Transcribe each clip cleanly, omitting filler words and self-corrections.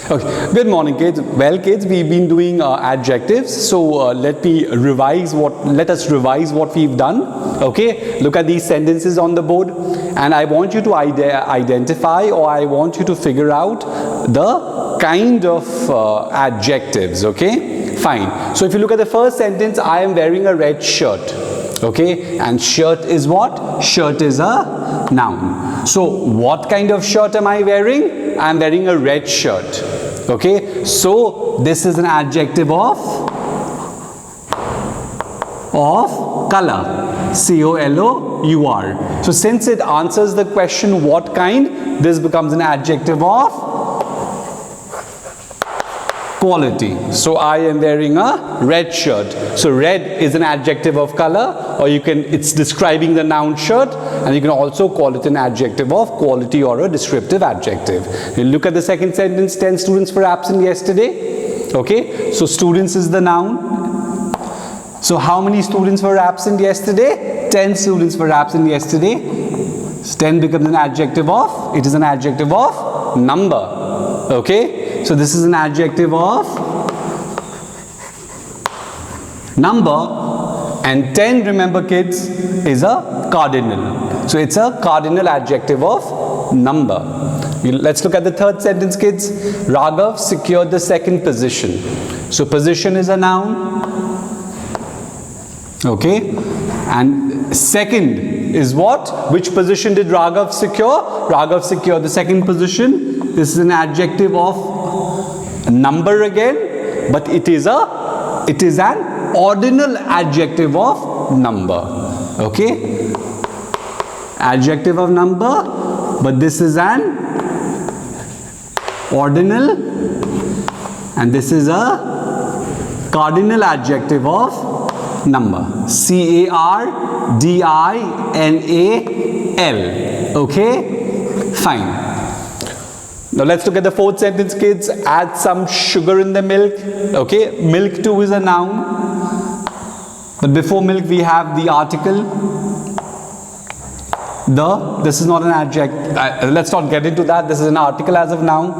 Okay. Good morning, kids. Well, kids, we've been doing adjectives. So let us revise what we've done. Okay. Look at these sentences on the board, and I want you to identify, or I want you to figure out the kind of adjectives. Okay. Fine. So if you look at the first sentence, I am wearing a red shirt. Okay. And shirt is what? Shirt is a noun. So what kind of shirt am I wearing? I am wearing a red shirt. Okay, so this is an adjective of color, C-O-L-O-U-R. So since it answers the question what kind, this becomes an adjective of quality. So I am wearing a red shirt. So red is an adjective of color, or it's describing the noun shirt, and you can also call it an adjective of quality or a descriptive adjective. You look at the second sentence, 10 students were absent yesterday. Okay, so students is the noun. So how many students were absent yesterday? 10 students were absent yesterday. So 10 becomes an adjective of, it is an adjective of number. Okay, so this is an adjective of number. And 10, remember kids, is a cardinal. So it's a cardinal adjective of number. Let's look at the third sentence, kids. Raghav secured the second position. So position is a noun. Okay. And second is what? Which position did Raghav secure? Raghav secured the second position. This is an adjective of number again, but it is an ordinal adjective of number. Okay, adjective of number, but this is an ordinal, and this is a cardinal adjective of number, C-A-R-D-I-N-A-L. Okay, fine. Now let's look at the fourth sentence, kids. Add some sugar in the milk. Okay, milk too is a noun. But before milk we have the article. This is not an adjective. Let's not get into that. This is an article as of now.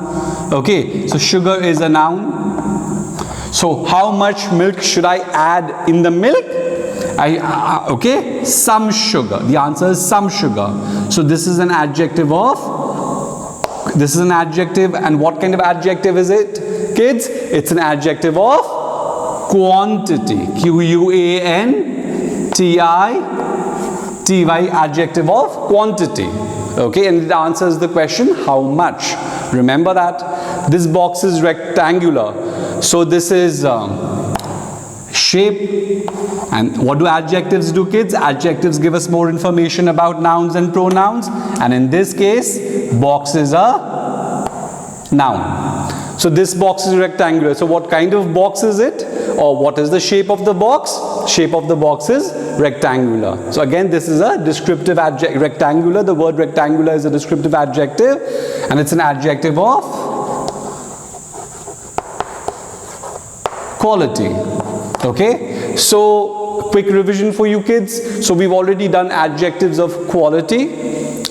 Okay, so sugar is a noun. So how much milk should I add in the milk? Okay, some sugar. The answer is some sugar. So this is an adjective of, this is an adjective, and what kind of adjective is it, kids? It's an adjective of quantity, Q-U-A-N-T-I-T-Y, adjective of quantity. Okay, and it answers the question how much. Remember that. This box is rectangular, so this is shape. And what do adjectives do, kids? Adjectives give us more information about nouns and pronouns, and in this case box is a noun. So this box is rectangular. So what kind of box is it? Or what is the shape of the box? Shape of the box is rectangular. So again, this is a descriptive adjective. Rectangular, the word rectangular is a descriptive adjective, and it's an adjective of quality. Okay, so quick revision for you kids. So we've already done adjectives of quality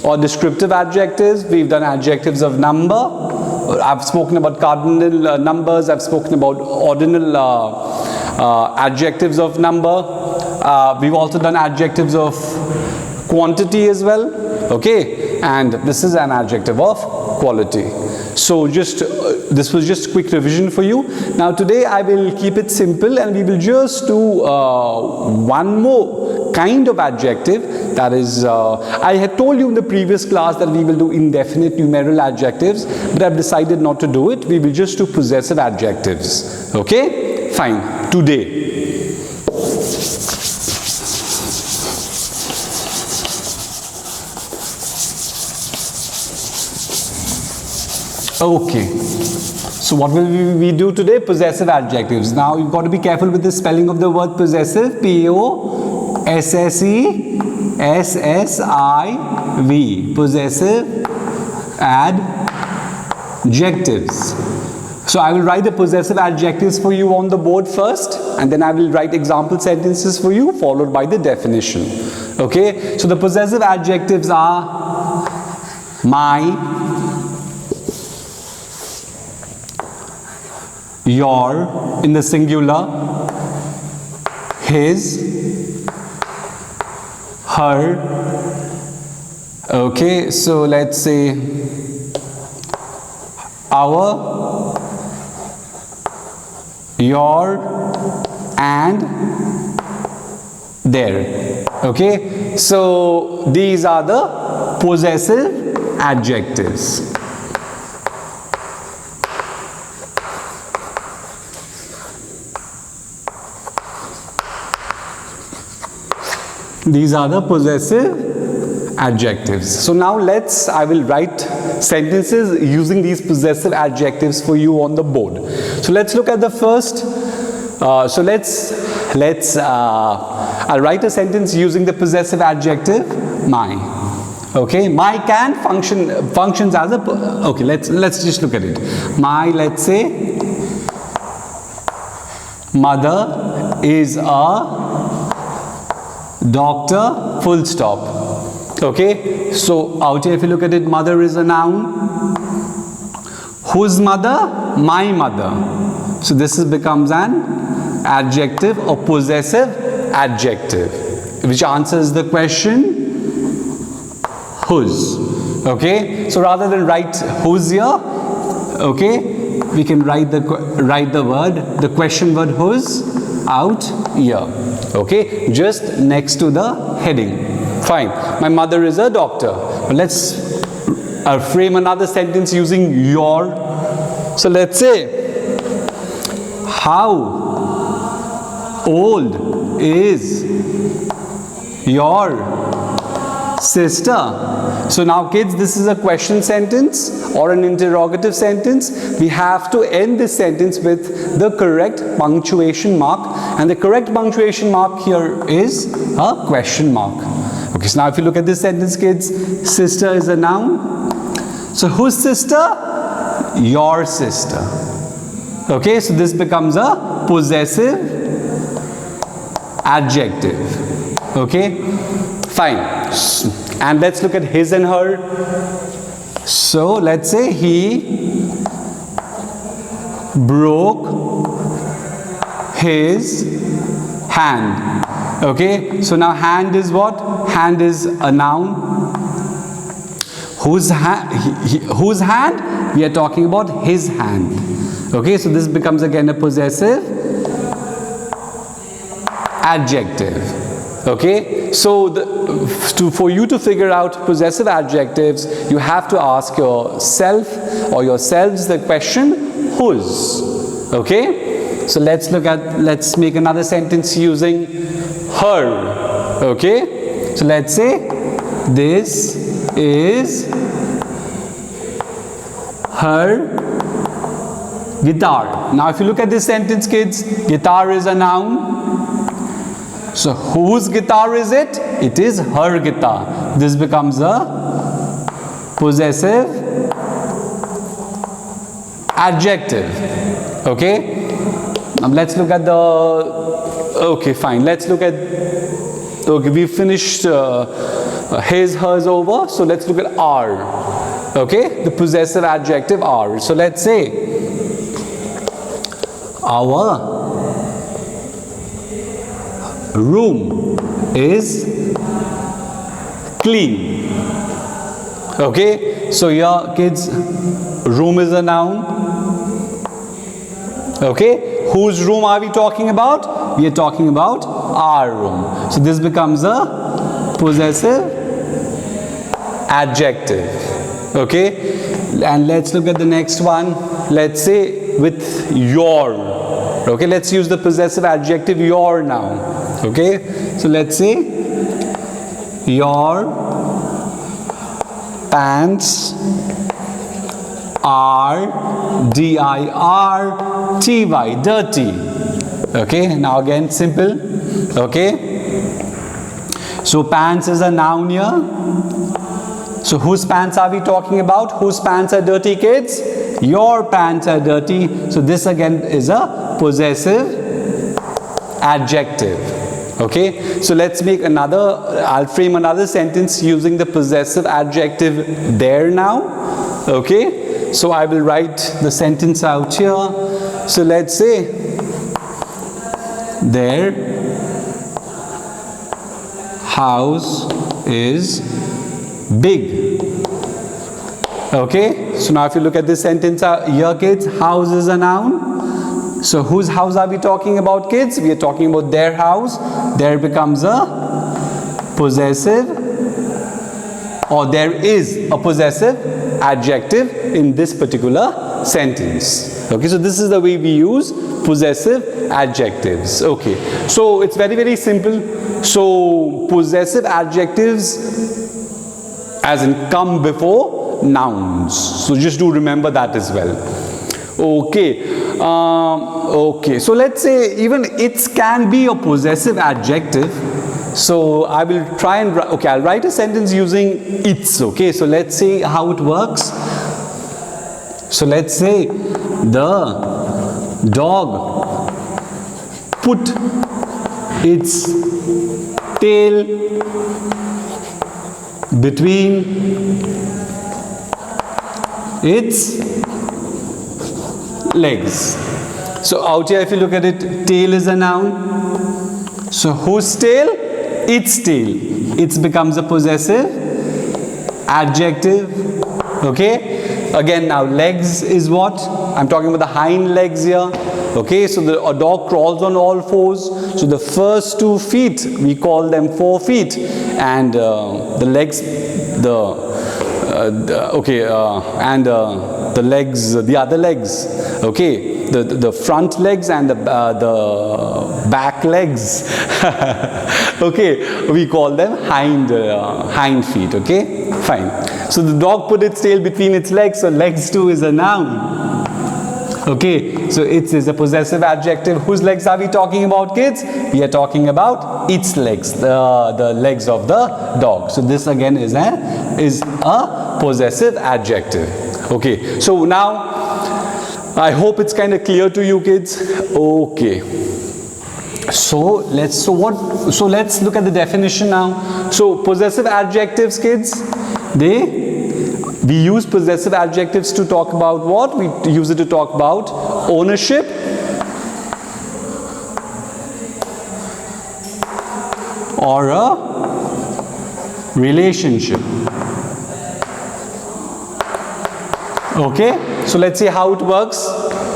or descriptive adjectives. We've done adjectives of number. I've spoken about cardinal numbers. I've spoken about ordinal adjectives of number. We've also done adjectives of quantity as well. Okay, and this is an adjective of quality. So this was just quick revision for you. Now today I will keep it simple, and we will just do one more kind of adjective. That is, I had told you in the previous class that we will do indefinite numeral adjectives, but I've decided not to do it. We will just do possessive adjectives. Okay, fine. Today. Okay, so what will we do today? Possessive adjectives. Now you've got to be careful with the spelling of the word possessive. P-O-S-S-E-S-S-I-V. Possessive adjectives. So I will write the possessive adjectives for you on the board first, and then I will write example sentences for you, followed by the definition. Okay, so the possessive adjectives are my, your in the singular, his, her. Okay, so let's say our, your, and their. Okay, so these are the possessive adjectives. These are the possessive adjectives. So now I will write sentences using these possessive adjectives for you on the board. So let's look at the first. I'll write a sentence using the possessive adjective my. Okay, my can functions as a, okay, let's just look at it. My, let's say, mother is a doctor, full stop. Okay, so out here if you look at it, mother is a noun. Whose mother? My mother. So this becomes an adjective or possessive adjective, which answers the question whose. Okay, so rather than write whose here, okay, we can write the question word whose out here. Okay, just next to the heading. Fine. My mother is a doctor. But let's frame another sentence using your. So let's say, how old is your sister? So now kids, this is a question sentence or an interrogative sentence. We have to end this sentence with the correct punctuation mark, and the correct punctuation mark here is a question mark. Okay, so now if you look at this sentence kids, sister is a noun. So whose sister? Your sister. Okay, so this becomes a possessive adjective. Okay, fine. And let's look at his and her. So let's say he broke his hand. Okay, so now hand is what? Hand is a noun. Whose hand? We are talking about his hand. Okay, so this becomes again a possessive adjective. Okay, so for you to figure out possessive adjectives, you have to ask yourself or yourselves the question whose. Okay, so let's make another sentence using her. Okay, so let's say this is her guitar. Now if you look at this sentence kids, guitar is a noun. So whose guitar is it? It is her guitar. This becomes a possessive adjective. Okay, now let's look at the, okay fine, let's look at, okay, we finished his, hers over, so let's look at our. Okay, the possessive adjective our. So let's say our room is clean. Okay, so here kids, room is a noun. Okay, whose room are we talking about? We are talking about our room. So this becomes a possessive adjective. Okay, and let's look at the next one. Let's say with your. Okay, let's use the possessive adjective your now. Okay, so let's say your pants are dirty, dirty. Okay, now again simple. Okay, so pants is a noun here. So whose pants are we talking about? Whose pants are dirty kids? Your pants are dirty. So this again is a possessive adjective. Okay, so let's make I'll frame another sentence using the possessive adjective there now. Okay, so I will write the sentence out here. So let's say their house is big. Okay, so now if you look at this sentence here, kids, house is a noun. So whose house are we talking about, kids? We are talking about their house. There becomes a possessive, or there is a possessive adjective in this particular sentence. Okay, so this is the way we use possessive adjectives. Okay, so it's very, very simple. So possessive adjectives as in come before nouns. So just do remember that as well. Okay. Okay, so let's say even it can be a possessive adjective. So I will try and okay, I'll write a sentence using its. Okay, so let's see how it works. So let's say the dog put its tail between its legs. So out here, if you look at it, tail is a noun. So whose tail? Its tail. It becomes a possessive adjective. Okay. Again, now legs is what? I'm talking about the hind legs here. Okay, so a dog crawls on all fours. So the first 2 feet, we call them forefeet, and the legs, the legs, the other legs. Okay, the front legs and the back legs. Okay, we call them hind feet. Okay, fine. So the dog put its tail between its legs. So legs too is a noun. Okay, so it is a possessive adjective. Whose legs are we talking about, kids? We are talking about its legs, the legs of the dog. So this again is a possessive adjective. Okay, so now I hope it's kind of clear to you, kids. Okay. So let's look at the definition now. So possessive adjectives, kids, we use possessive adjectives to talk about what? We use it to talk about ownership, or a relationship. Okay, so let's see how it works.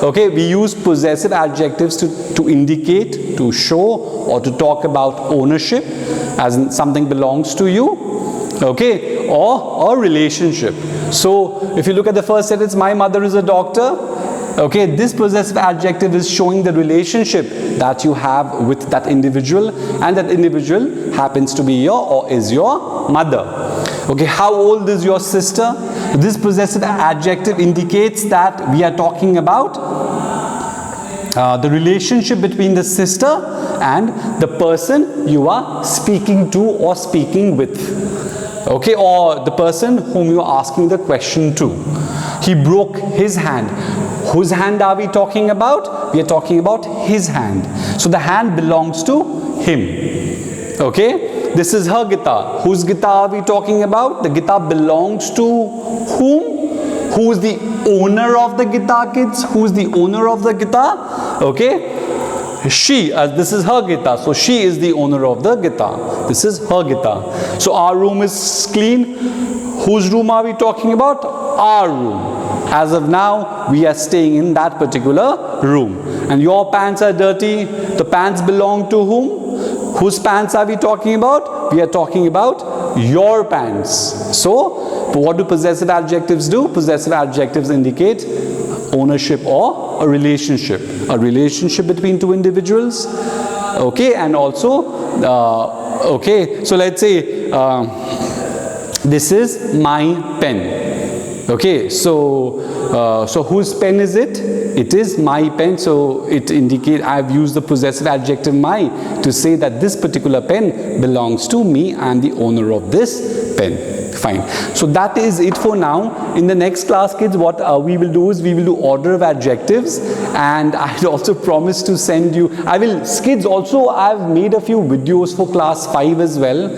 Okay, we use possessive adjectives to indicate, to show, or to talk about ownership, as in something belongs to you. Okay, or a relationship. So if you look at the first sentence, my mother is a doctor. Okay, this possessive adjective is showing the relationship that you have with that individual, and that individual happens to be your or is your mother. Okay, how old is your sister? This possessive adjective indicates that we are talking about the relationship between the sister and the person you are speaking to or speaking with. Okay, or the person whom you are asking the question to. He broke his hand. Whose hand are we talking about? We are talking about his hand. So the hand belongs to him. Okay, this is her guitar. Whose guitar are we talking about? The guitar belongs to whom? Who is the owner of the guitar, kids? Who is the owner of the guitar? Okay, she, as this is her guitar, so she is the owner of the guitar. This is her guitar. So our room is clean. Whose room are we talking about? Our room. As of now, we are staying in that particular room. And your pants are dirty. The pants belong to whom? Whose pants are we talking about? We are talking about your pants. So what do possessive adjectives do? Possessive adjectives indicate ownership or a relationship between two individuals. Okay, and also okay, so let's say this is my pen. Okay, so whose pen is it? It is my pen. So it indicates, I've used the possessive adjective my to say that this particular pen belongs to me. I am the owner of this pen. Fine. So that is it for now. In the next class, kids, what we will do is we will do order of adjectives, and I also promise to send you, kids, also I've made a few videos for class 5 as well,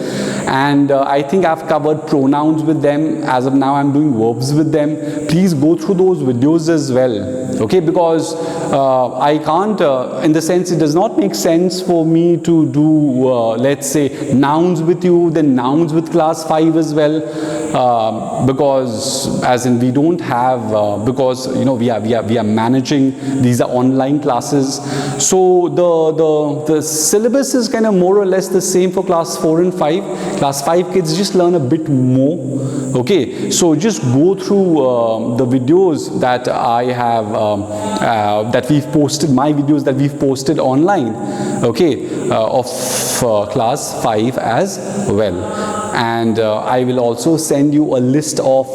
and I think I've covered pronouns with them. As of now, I'm doing verbs with them. Please go through those videos as well. okay, because I can't, in the sense it does not make sense for me to do, let's say, nouns with you, then nouns with class 5 as well, because as in we don't have, because you know we are managing, these are online classes, so the syllabus is kind of more or less the same for class 4 and 5. Class 5 kids just learn a bit more, okay, so just go through the videos that I have, that we've posted, my videos that we've posted online, okay, of class 5 as well. And I will also send you a list of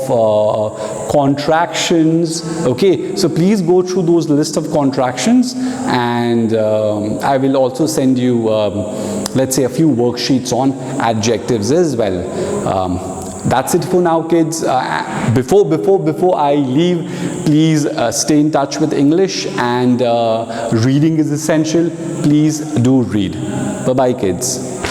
contractions, okay, so please go through those list of contractions, and I will also send you let's say a few worksheets on adjectives as well. That's it for now, kids. Before I leave, please stay in touch with English, and reading is essential. Please do read. Bye bye, kids.